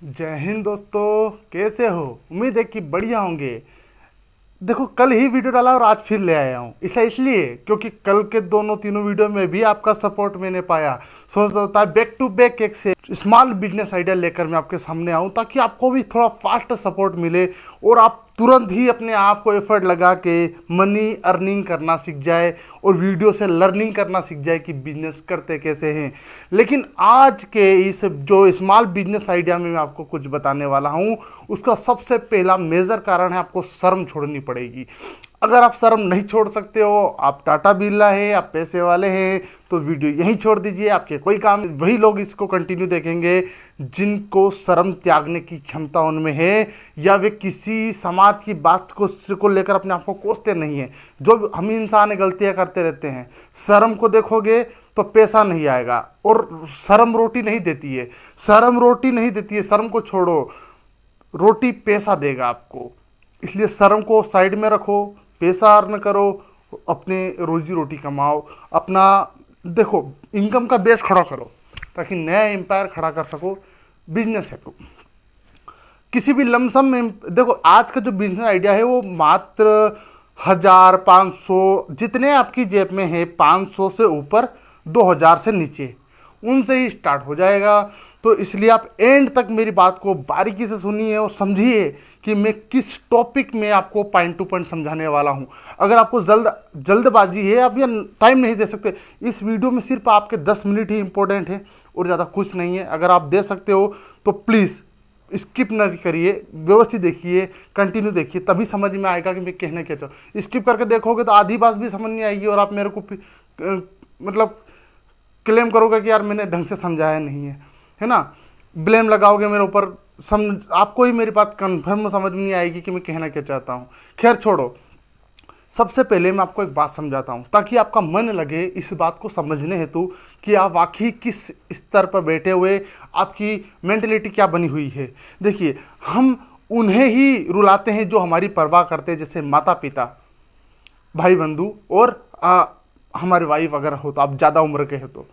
जय हिंद दोस्तों, कैसे हो? उम्मीद है कि बढ़िया होंगे। देखो, कल ही वीडियो डाला और आज फिर ले आया हूँ। ऐसा इसलिए क्योंकि कल के दोनों तीनों वीडियो में भी आपका सपोर्ट मैंने पाया। सोच होता है बैक टू बैक एक से स्मॉल बिजनेस आइडिया लेकर मैं आपके सामने आऊँ, ताकि आपको भी थोड़ा फास्ट सपोर्ट मिले और आप तुरंत ही अपने आप को एफर्ट लगा के मनी अर्निंग करना सीख जाए और वीडियो से लर्निंग करना सीख जाए कि बिजनेस करते कैसे हैं। लेकिन आज के इस जो स्मॉल बिजनेस आइडिया में मैं आपको कुछ बताने वाला हूँ, उसका सबसे पहला मेजर कारण है आपको शर्म छोड़नी पड़ेगी। अगर आप शर्म नहीं छोड़ सकते हो, आप टाटा बिरला है, आप पैसे वाले हैं, तो वीडियो यहीं छोड़ दीजिए। आपके कोई काम, वही लोग इसको कंटिन्यू देखेंगे जिनको शर्म त्यागने की क्षमता उनमें है, या वे किसी समाज की बात को लेकर अपने आप को कोसते नहीं हैं। जो हम इंसान गलतियां करते रहते हैं, शर्म को देखोगे तो पैसा नहीं आएगा, और शर्म रोटी नहीं देती है। शर्म रोटी नहीं देती है, शर्म को छोड़ो, रोटी पैसा देगा आपको। इसलिए शर्म को साइड में रखो, पैसा अर्न करो, अपने रोजी रोटी कमाओ, अपना देखो इनकम का बेस खड़ा करो, ताकि नया एम्पायर खड़ा कर सको। बिजनेस है तो किसी भी लमसम में देखो, आज का जो बिजनेस आइडिया है वो मात्र 1,000 500 जितने आपकी जेब में है, 500 से ऊपर, 2,000 से नीचे, उनसे ही स्टार्ट हो जाएगा। तो इसलिए आप एंड तक मेरी बात को बारीकी से सुनिए और समझिए कि मैं किस टॉपिक में आपको पॉइंट टू पॉइंट समझाने वाला हूं। अगर आपको जल्दबाजी है, आप या टाइम नहीं दे सकते, इस वीडियो में सिर्फ आपके 10 मिनट ही इंपॉर्टेंट है और ज़्यादा कुछ नहीं है। अगर आप दे सकते हो तो प्लीज़ स्किप न करिए, व्यवस्थित देखिए, कंटिन्यू देखिए, तभी समझ में आएगा कि मैं कहना क्या चाहता हूँ। स्किप करके देखोगे तो आधी बात भी समझ नहीं आएगी और आप मेरे को मतलब क्लेम करोगे कि यार मैंने ढंग से समझाया नहीं है ना। ब्लेम लगाओगे मेरे ऊपर, आपको ही मेरी बात कन्फर्म समझ में नहीं आएगी कि मैं कहना क्या चाहता हूँ। खैर छोड़ो, सबसे पहले मैं आपको एक बात समझाता हूँ, ताकि आपका मन लगे इस बात को समझने हेतु कि आप वाकई किस स्तर पर बैठे हुए, आपकी मेंटलिटी क्या बनी हुई है। देखिए, हम उन्हें ही रुलाते हैं जो हमारी परवाह करते हैं, जैसे माता पिता, भाई बंधु और हमारी वाइफ अगर हो तो, आप ज़्यादा उम्र के हैं तो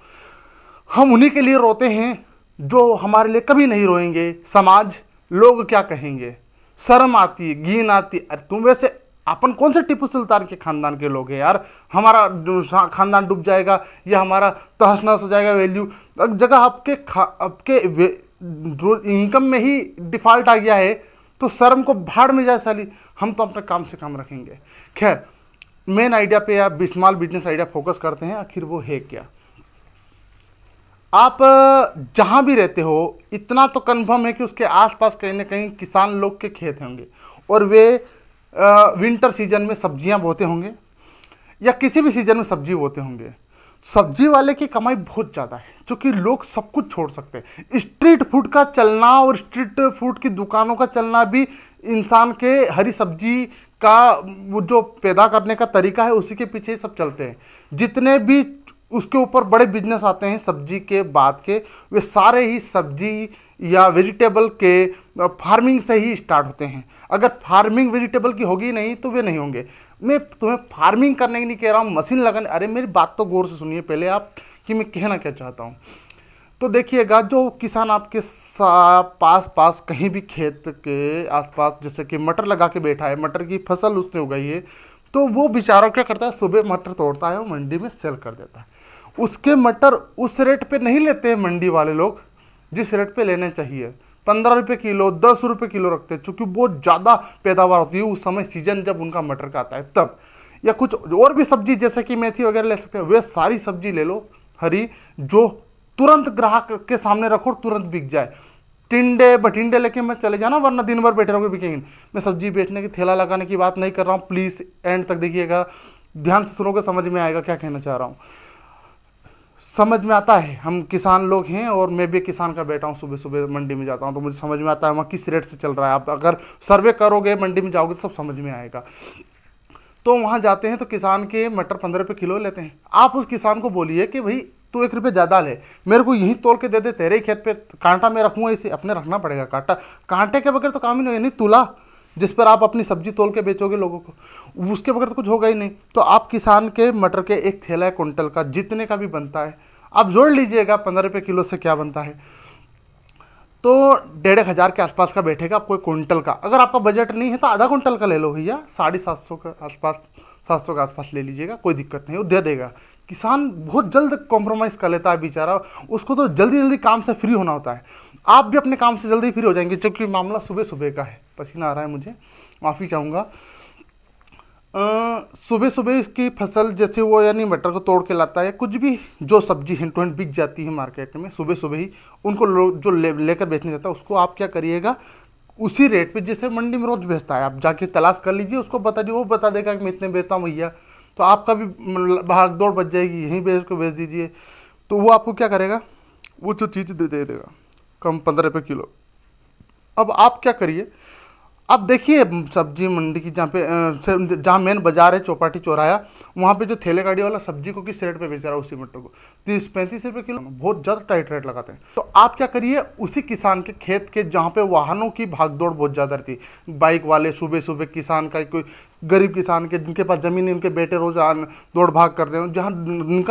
हम उन्हीं के लिए रोते हैं जो हमारे लिए कभी नहीं रोएंगे। समाज, लोग क्या कहेंगे, शर्म आती है, घिन आती है। अरे तुम वैसे, अपन कौन से टिप्पू सुल्तान के खानदान के लोग हैं यार? हमारा खानदान डूब जाएगा या हमारा तहस नहस हो जाएगा वैल्यू। एक जगह आपके जो इनकम में ही डिफॉल्ट आ गया है, तो शर्म को भाड़ में जाए साली। हम तो अपने काम से काम रखेंगे। खैर, मेन आइडिया पे या स्मॉल बिजनेस आइडिया फोकस करते हैं। आखिर वो है क्या? आप जहां भी रहते हो, इतना तो कंफर्म है कि उसके आसपास कहीं ना कहीं किसान लोग के खेत होंगे, और वे विंटर सीजन में सब्जियां बोते होंगे या किसी भी सीजन में सब्जी बोते होंगे। सब्जी वाले की कमाई बहुत ज़्यादा है, क्योंकि लोग सब कुछ छोड़ सकते हैं। स्ट्रीट फूड का चलना और स्ट्रीट फूड की दुकानों का चलना भी इंसान के हरी सब्जी का वो जो पैदा करने का तरीका है, उसी के पीछे ही सब चलते हैं। जितने भी उसके ऊपर बड़े बिजनेस आते हैं सब्जी के बाद के, वे सारे ही सब्जी या वेजिटेबल के फार्मिंग से ही स्टार्ट होते हैं। अगर फार्मिंग वेजिटेबल की होगी नहीं तो वे नहीं होंगे। मैं तुम्हें फार्मिंग करने की नहीं कह रहा हूँ, मशीन लगाने। अरे मेरी बात तो गौर से सुनिए पहले आप, कि मैं कहना क्या चाहता हूँ। तो देखिएगा, जो किसान आपके पास कहीं भी खेत के आसपास जैसे कि मटर लगा के बैठा है, मटर की फसल उसने उगाई है, तो वो बेचारा क्या करता है, सुबह मटर तोड़ता है और मंडी में सेल कर देता है। उसके मटर उस रेट पे नहीं लेते हैं मंडी वाले लोग जिस रेट पे लेने चाहिए। 15 रुपये किलो, 10 रुपये किलो रखते हैं, चूँकि बहुत ज़्यादा पैदावार होती है उस समय, सीजन जब उनका मटर का आता है तब। या कुछ और भी सब्जी जैसे कि मेथी वगैरह ले सकते हैं। वे सारी सब्जी ले लो हरी, जो तुरंत ग्राहक के सामने रखो, तुरंत बिक जाए। टिंडे बटिंडे लेके मैं चले जाना, वरना दिन भर बैठे रहोगे, बिकेंगे। मैं सब्जी बेचने की ठेला लगाने की बात नहीं कर रहा हूँ। प्लीज़ एंड तक देखिएगा, ध्यान से सुनोगे, समझ में आएगा क्या कहना चाह रहा हूँ। समझ में आता है, हम किसान लोग हैं और मैं भी किसान का बेटा हूँ। सुबह सुबह मंडी में जाता हूँ तो मुझे समझ में आता है वहाँ किस रेट से चल रहा है। आप अगर सर्वे करोगे, मंडी में जाओगे तो सब समझ में आएगा। तो वहाँ जाते हैं तो किसान के मटर 15 रुपये किलो लेते हैं। आप उस किसान को बोलिए कि भाई तू 1 रुपये ज़्यादा ले, मेरे को यहीं तोल के दे दे, तेरे ही खेत पे कांटा मैं रखूँगा, इसे अपने रखना पड़ेगा कांटा। कांटे के बगैर तो काम ही नहीं तुला जिस पर आप अपनी सब्जी तोल के बेचोगे लोगों को, उसके बगैर तो कुछ होगा ही नहीं। तो आप किसान के मटर के एक थैला कुंटल का जितने का भी बनता है, आप जोड़ लीजिएगा 15 रुपये किलो से क्या बनता है। तो 1,500 के आसपास का बैठेगा आपको एक क्विंटल का। अगर आपका बजट नहीं है तो आधा क्विंटल का ले लो भैया, 750 के आसपास, 700 के आसपास ले लीजिएगा, कोई दिक्कत नहीं, वो दे देगा। किसान बहुत जल्द कॉम्प्रोमाइज़ कर लेता है बेचारा, उसको तो जल्दी जल्दी काम से फ्री होना होता है। आप भी अपने काम से जल्दी फ्री हो जाएंगे, क्योंकि मामला सुबह सुबह का है। पसीना आ रहा है मुझे, माफ़ी चाहूँगा। सुबह सुबह इसकी फसल जैसे वो यानी मटर को तोड़ के लाता है, कुछ भी जो सब्जी हिंड टू हिंड बिक जाती है मार्केट में सुबह सुबह ही, उनको जो लेकर बेचने जाता है, उसको आप क्या करिएगा, उसी रेट पे जैसे मंडी में रोज़ बेचता है, आप जाके तलाश कर लीजिए, उसको बता दीजिए, वो बता देगा कि मैं इतने बेचता हूँ भैया, तो आपका भी भाग दौड़ बच जाएगी, यहीं बेच दीजिए। तो वो आपको क्या करेगा, वो जो चीज़ दे देगा कम 15 रुपये किलो। अब आप क्या करिए, अब देखिए सब्जी मंडी की जहाँ मेन बाजार है चौपाटी चौराया, वहाँ पे जो ठेले गाड़ी वाला सब्जी को किस रेट पे बेच रहा है उसी मटर को, 30-35 रुपये किलो, बहुत ज़्यादा टाइट रेट लगाते हैं। तो आप क्या करिए, उसी किसान के खेत के जहाँ पे वाहनों की भागदौड़ बहुत ज़्यादा रहती है, बाइक वाले सुबह सुबह, किसान का कोई गरीब किसान के जिनके पास ज़मीन है, उनके बेटे रोज़ दौड़ भाग करते हैं, जहाँ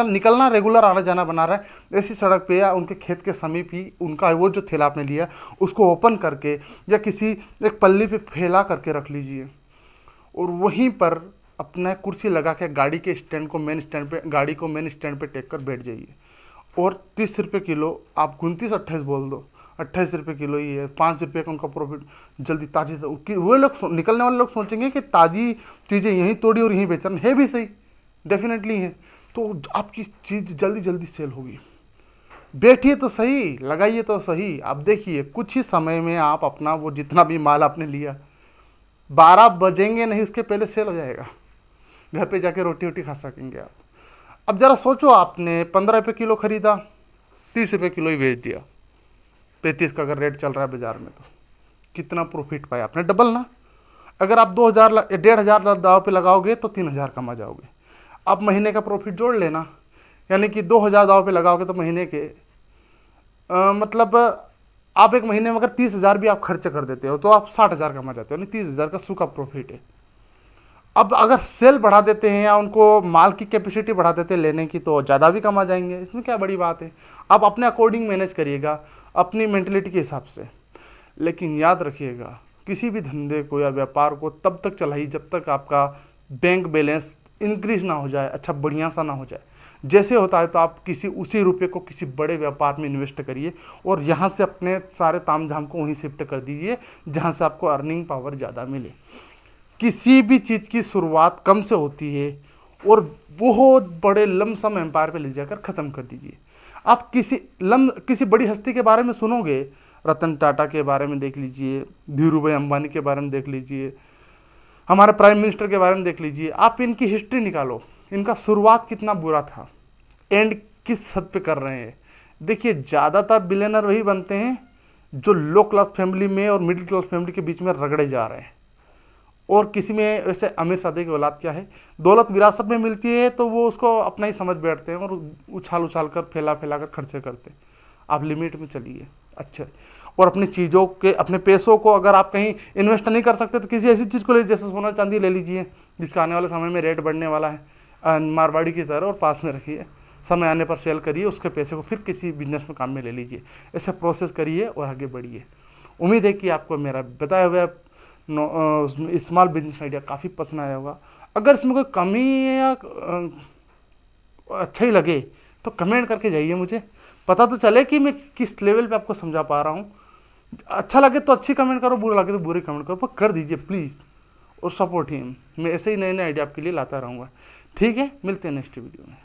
निकलना रेगुलर आना जाना बना रहा है, ऐसी सड़क पे या उनके खेत के समीप ही उनका वो जो ठेला आपने लिया उसको ओपन करके या किसी एक पल्ली पे फैला करके रख लीजिए, और वहीं पर अपना कुर्सी लगा के गाड़ी के स्टैंड को मेन स्टैंड पे, गाड़ी को मेन स्टैंड पे टेक कर बैठ जाइए, और 30 रुपये किलो, आप 29-28 बोल दो, 28 रुपये किलो ही है, 5 रुपये का उनका प्रॉफिट जल्दी ताज़ी। वो लोग निकलने वाले लोग सोचेंगे कि ताज़ी चीज़ें यहीं तोड़ी और यहीं बेच रहे हैं, भी सही, डेफिनेटली है, तो आपकी चीज़ जल्दी जल्दी सेल होगी। बैठिए तो सही, लगाइए तो सही। आप देखिए कुछ ही समय में आप अपना वो जितना भी माल आपने लिया, 12 बजेंगे नहीं उसके पहले सेल हो जाएगा, घर पे जाके रोटी वोटी खा सकेंगे आप। अब ज़रा सोचो, आपने 15 रुपये किलो ख़रीदा, 30 रुपये किलो ही बेच दिया, 35 का अगर रेट चल रहा है बाज़ार में, तो कितना प्रॉफिट पाया आपने, डबल ना। अगर आप 1,500 दाव पे लगाओगे तो 3,000 कमा जाओगे। आप महीने का प्रॉफिट जोड़ लेना, यानी कि 2,000 दाव पे लगाओगे तो महीने के मतलब आप एक महीने में अगर 30,000 भी आप खर्च कर देते हो तो आप 60,000 कमा जाते हो, यानी 30,000 का सूखा प्रॉफिट है। अब अगर सेल बढ़ा देते हैं या उनको माल की कैपेसिटी बढ़ा देते हैं लेने की, तो ज़्यादा भी कमा जाएंगे, इसमें क्या बड़ी बात है। आप अपने अकॉर्डिंग मैनेज करिएगा, अपनी मेंटलिटी के हिसाब से। लेकिन याद रखिएगा, किसी भी धंधे को या व्यापार को तब तक चलाइए जब तक आपका बैंक बैलेंस इंक्रीज ना हो जाए, अच्छा बढ़िया सा ना हो जाए। जैसे होता है तो आप उसी रुपये को किसी बड़े व्यापार में इन्वेस्ट करिए, और यहाँ से अपने सारे ताम झाम को वहीं शिफ्ट कर दीजिए जहाँ से आपको अर्निंग पावर ज़्यादा मिले। किसी भी चीज़ की शुरुआत कम से होती है, और बहुत बड़े लमसम एम्पायर पे ले जाकर ख़त्म कर दीजिए। आप किसी बड़ी हस्ती के बारे में सुनोगे, रतन टाटा के बारे में देख लीजिए, धीरू भाई अंबानी के बारे में देख लीजिए, हमारे प्राइम मिनिस्टर के बारे में देख लीजिए, आप इनकी हिस्ट्री निकालो, इनका शुरुआत कितना बुरा था, एंड किस हद पे कर रहे हैं। देखिए ज़्यादातर बिलियनर वही बनते हैं जो लो क्लास फैमिली में और मिडिल क्लास फैमिली के बीच में रगड़े जा रहे हैं, और किसी में वैसे अमीर सादे की औलाद क्या है, दौलत विरासत में मिलती है तो वो उसको अपना ही समझ बैठते हैं और उछाल कर फैला कर खर्चे करते हैं। आप लिमिट में चलिए, अच्छा, और अपनी चीज़ों के, अपने पैसों को अगर आप कहीं इन्वेस्ट नहीं कर सकते तो किसी ऐसी चीज़ को ले, जैसे सोना चांदी ले लीजिए, जिसका आने वाले समय में रेट बढ़ने वाला है, मारवाड़ी की तरह, और पास में रखिए, समय आने पर सेल करिए, उसके पैसे को फिर किसी बिजनेस में काम में ले लीजिए। ऐसे प्रोसेस करिए और आगे बढ़िए। उम्मीद है कि आपको मेरा बताया हुआ स्मॉल बिजनेस आइडिया काफ़ी पसंद आया होगा। अगर इसमें कोई कमी या अच्छा ही लगे तो कमेंट करके जाइए, मुझे पता तो चले कि मैं किस लेवल पे आपको समझा पा रहा हूँ। अच्छा लगे तो अच्छी कमेंट करो, बुरा लगे तो बुरे कमेंट करो, पर कर दीजिए प्लीज़, और सपोर्ट ही। मैं ऐसे ही नए नए आइडिया आपके लिए लाता रहूँगा। ठीक है, मिलते हैं नेक्स्ट वीडियो में।